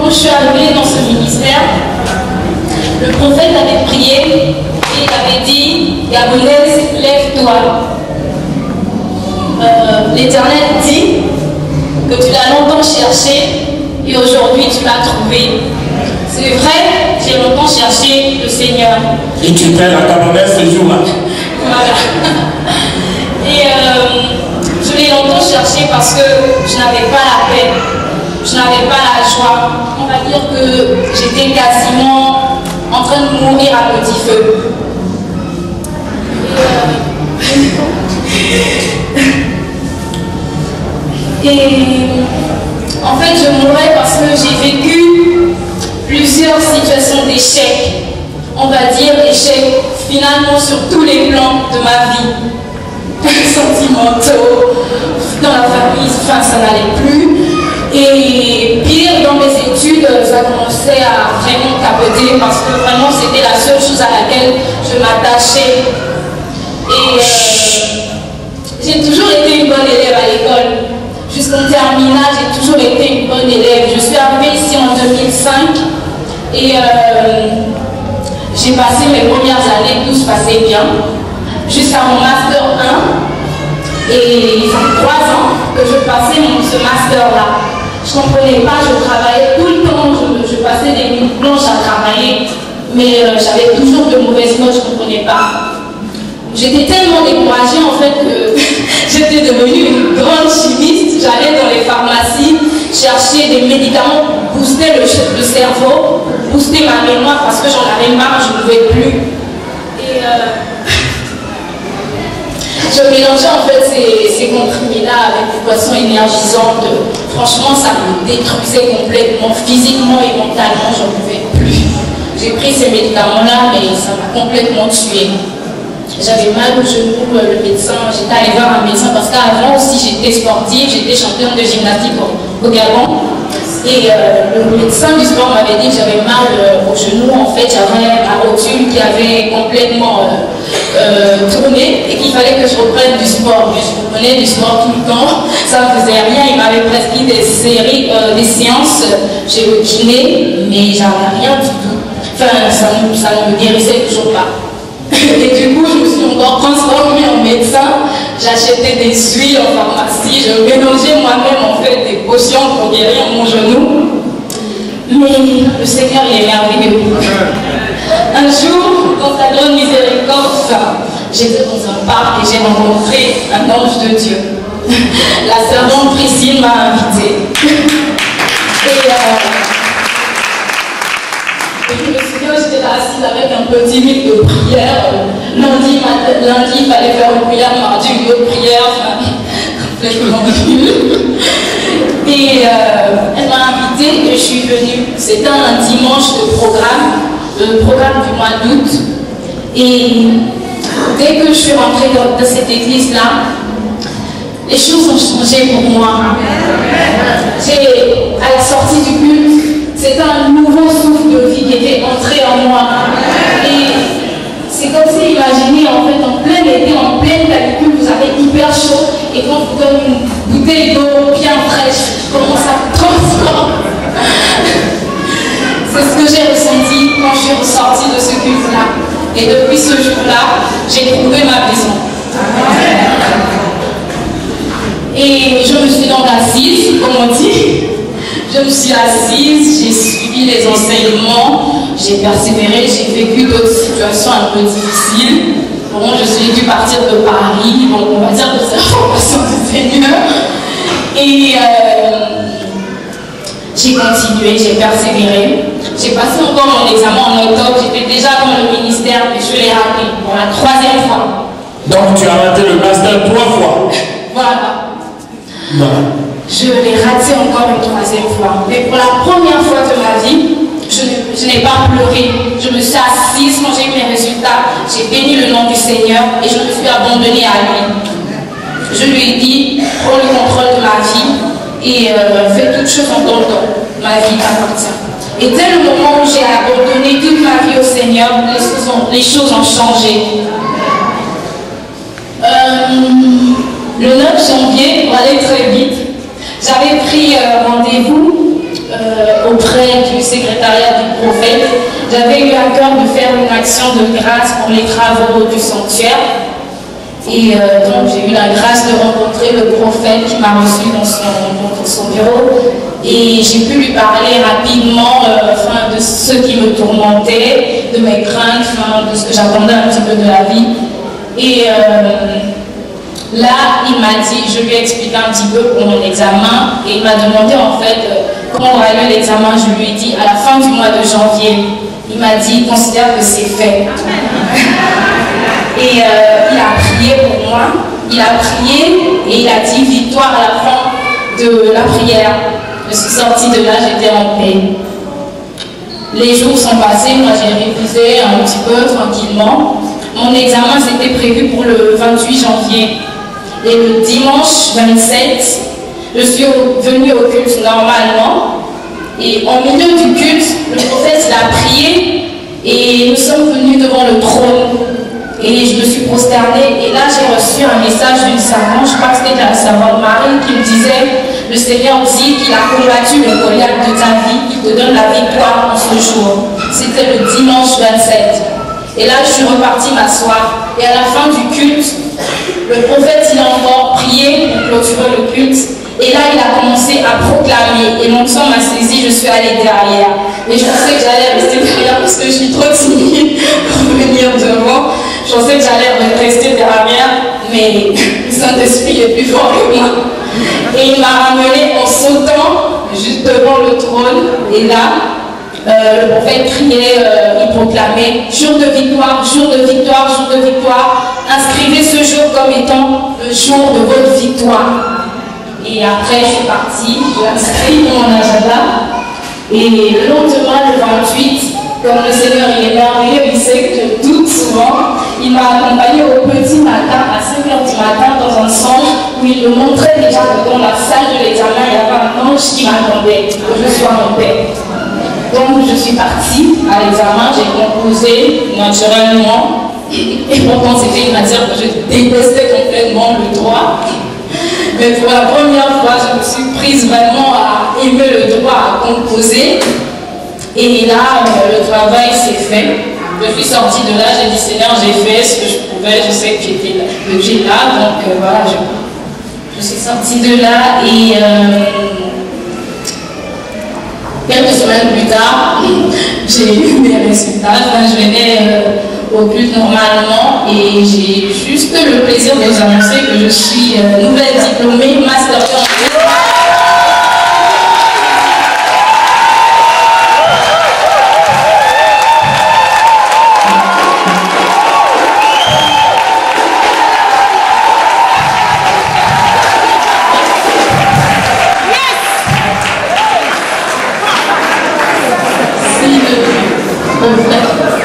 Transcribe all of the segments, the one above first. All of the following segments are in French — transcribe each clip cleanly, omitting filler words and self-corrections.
Quand je suis arrivée dans ce ministère, le prophète avait prié et il avait dit, Gabriel, lève-toi. L'Éternel dit que tu l'as longtemps cherché et aujourd'hui tu l'as trouvé. C'est vrai, j'ai longtemps cherché le Seigneur. Et tu perds la cabernet ce jour-là. Voilà. Et je l'ai longtemps cherché parce que je n'avais pas la paix, je n'avais pas la joie. On va dire que j'étais quasiment en train de mourir à petit feu. Et en fait, je mourais parce que j'ai vécu plusieurs situations d'échec. On va dire échec finalement sur tous les plans de ma vie. Sentimentaux, dans la famille, enfin, ça n'allait plus. Et pire, dans mes études, ça commençait à vraiment capoter parce que vraiment c'était la seule chose à laquelle je m'attachais. Et j'ai toujours été une bonne élève à l'école. Jusqu'en terminale, j'ai toujours été une bonne élève. Je suis arrivée ici en 2005 et j'ai passé mes premières années, tout se passait bien, jusqu'à mon master 1. Et ça fait 3 ans que je passais ce master-là. Je ne comprenais pas, je travaillais tout le temps, je passais des nuits blanches à travailler, mais j'avais toujours de mauvaises notes, je ne comprenais pas. J'étais tellement découragée en fait que j'étais devenue une grande chimiste. J'allais dans les pharmacies chercher des médicaments pour booster le cerveau, booster ma mémoire parce que j'en avais marre, je ne pouvais plus. Et je mélangeais en fait ces comprimés-là avec des boissons énergisantes. Franchement, ça me détruisait complètement, physiquement et mentalement, j'en pouvais plus. J'ai pris ces médicaments-là, mais ça m'a complètement tuée. J'avais mal au genou, le médecin, j'étais allée voir un médecin parce qu'avant aussi j'étais sportive, j'étais championne de gymnastique au Gabon. Et le médecin du sport m'avait dit que j'avais mal au genou. En fait, j'avais ma rotule qui avait complètement tourné et qu'il fallait que je reprenne du sport. Mais je reprenais du sport tout le temps, ça ne faisait rien. Il m'avait prescrit des séances chez le kiné, mais j'avais rien du tout. Enfin, ça ne me guérissait toujours pas. Et du coup, je me suis encore transformée en médecin. J'achetais des huiles en pharmacie, je mélangeais moi-même en fait des potions pour guérir mon genou. Mais le Seigneur, il est merveilleux. Un jour, dans sa grande miséricorde, j'étais dans un parc et j'ai rencontré un ange de Dieu. La servante Priscille m'a invitée. Et je me souviens, j'étais là assise avec un petit livre de prière. Lundi, il fallait faire une prière, mardi, une autre prière, complètement nulle. Et elle m'a invitée et je suis venue. C'était un dimanche de programme, le programme du mois d'août. Et dès que je suis rentrée dans cette église-là, les choses ont changé pour moi. À la sortie du culte, c'était un nouveau souffle de vie qui était entré en moi. Et c'est comme si, imaginez, en fait, en plein été, en pleine canicule, vous avez hyper chaud, et quand vous donne une bouteille d'eau bien fraîche, comment ça transforme. C'est ce que j'ai ressenti quand je suis ressortie de ce culte-là. Et depuis ce jour-là, j'ai trouvé ma maison. Et je me suis donc assise, comme on dit. Je me suis assise, j'ai suivi les enseignements, j'ai persévéré, j'ai vécu d'autres situations un peu difficiles. Bon, je suis dû partir de Paris, donc on va dire que c'est la formation du Seigneur. Et j'ai continué, j'ai persévéré. J'ai passé encore mon examen en octobre, j'étais déjà dans le ministère, mais je l'ai raté pour la 3e fois. Donc tu as raté le master 3 fois. Voilà. Non. Je l'ai raté encore une 3e fois. Mais pour la première fois de ma vie, je n'ai pas pleuré. Je me suis assise quand j'ai eu mes résultats. J'ai béni le nom du Seigneur et je me suis abandonnée à lui. Je lui ai dit, prends le contrôle de ma vie et fais toutes choses en ton temps. Ma vie t'appartient. Et dès le moment où j'ai abandonné toute ma vie au Seigneur, les choses ont changé. Le 9 janvier, on va aller très vite. J'avais pris rendez-vous auprès secrétariat du prophète, j'avais eu à cœur de faire une action de grâce pour les travaux du sanctuaire. Et donc j'ai eu la grâce de rencontrer le prophète qui m'a reçu dans son bureau. Et j'ai pu lui parler rapidement de ce qui me tourmentait, de mes craintes, de ce que j'attendais un petit peu de la vie. Et là, il m'a dit, je lui ai expliqué un petit peu pour mon examen. Et il m'a demandé en fait comment aura lieu l'examen. Je lui ai dit à la fin du mois de janvier. Il m'a dit, considère que c'est fait. Et il a prié pour moi, il a prié et il a dit victoire à la fin de la prière. Je suis sortie de là, j'étais en paix. Les jours sont passés, moi j'ai révisé un petit peu tranquillement. Mon examen c'était prévu pour le 28 janvier. Et le dimanche 27, je suis venue au culte normalement. Et en milieu du culte, le prophète il a prié et nous sommes venus devant le trône. Et je me suis prosternée et là j'ai reçu un message d'une savante, je crois que c'était la savante Marie qui me disait le Seigneur dit qu'il a combattu le Goliath de ta vie, il te donne la victoire en ce jour. C'était le dimanche 27. Et là je suis repartie m'asseoir et à la fin du culte, le prophète il a encore prié pour clôturer le culte. Et là, il a commencé à proclamer. Et mon sang m'a saisi, je suis allée derrière. Et je pensais que j'allais rester derrière parce que je suis trop timide pour venir devant. Je pensais que j'allais rester derrière, mais le Saint-Esprit est plus fort que moi. Et il m'a ramené en sautant juste devant le trône. Et là, le prophète criait, il proclamait jour de victoire, jour de victoire, jour de victoire. Inscrivez ce jour comme étant le jour de votre victoire. Et après, je suis partie, j'ai inscrit mon agenda. Et le lendemain, le 28, comme le Seigneur il est merveilleux, il sait que je doute souvent, il m'a accompagné au petit matin, à 5 h du matin, dans un songe où il me montrait déjà que dans la salle de l'examen, il y avait un ange qui m'attendait, que je sois en paix. Donc, je suis partie à l'examen, j'ai composé naturellement. Et pourtant, c'était une matière que je détestais complètement, le droit. Mais pour la première fois, je me suis prise vraiment à aimer le droit, à composer. Et là, le travail s'est fait. Je suis sortie de là, j'ai dit Seigneur, j'ai fait ce que je pouvais, je sais que j'étais là, donc voilà, je suis sortie de là et quelques semaines plus tard, j'ai eu mes résultats. Enfin, je venais au culte normalement et j'ai juste le plaisir de vous annoncer que je suis nouvelle diplômée, master en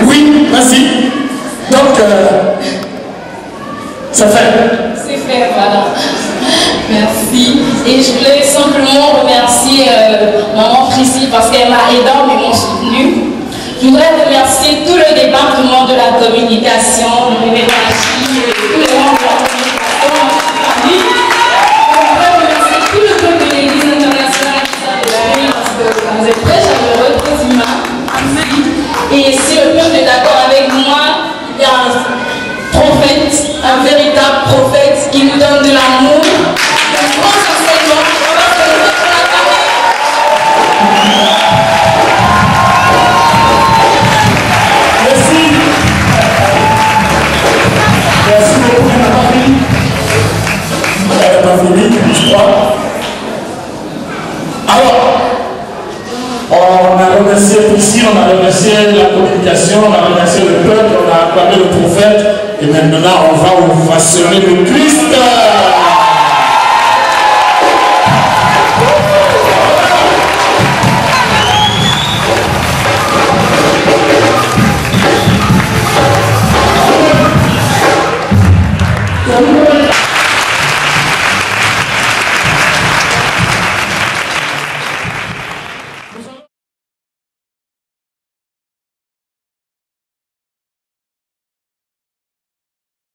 Oui, merci. Donc, ça fait. C'est fait, voilà. Merci. Et je voulais simplement remercier Maman Priscille parce qu'elle m'a énormément soutenue. Je voudrais remercier tout le département de la communication, le révélateur, tous les membres de la communication. Je voudrais remercier tout le peuple de l'Église internationale qui s'est déchiré parce que vous êtes très chaleureux, très humains. Et si le peuple est d'accord avec moi, il y a un prophète, un véritable prophète qui nous donne de l'amour, un grand enseignement. Merci. Merci beaucoup, elle n'a pas fini, je crois. Alors, on a remercié ici, on a remercié la communication, on a remercié le peuple, on a acclamé le prophète, et maintenant on va vous façonner le Christ.